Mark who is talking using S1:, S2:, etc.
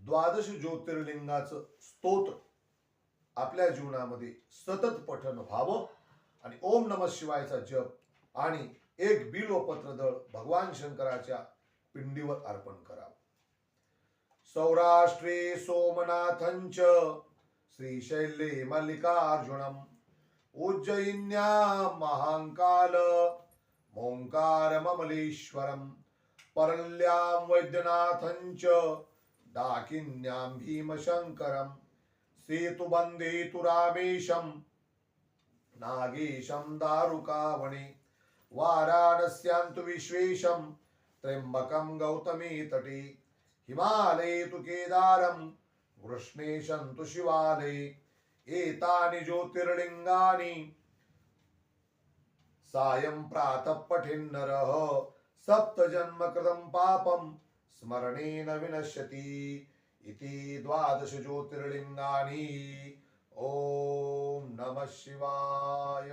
S1: द्वादश ज्योतिर्लिंगाचं स्तोत्र आपल्या जीवनामध्ये सतत पठन व्हावं आणि ओम नमः शिवायचा जप आणि एक बिल्वपत्र दळ भगवान शंकराच्या पिंडीवर अर्पण करावं. सौराष्ट्रे सोमनाथंच श्रीशैले मल्लिकार्जुनम उज्जयिन्यां महाकाल ओंकारममलेश्वरम परल्यां वैद्यनाथंच डाकिन्यां भीमशंकरम सेतुबंधे तु रामेशं नागेशं दारुकावणे वाराणस्यां तु विश्वेशं त्र्यंबकं गौतमी तटे हिमालये तु केदारं वृष्णेशं तु शिवालये एतानि ज्योतिर्लिंगानि सायं प्रातः पठेन्नरः सप्तजन्मकृतं पापं स्मरणेन विनश्यति इति द्वादश ज्योतिर्लिंगानि. ओम नमः शिवाय.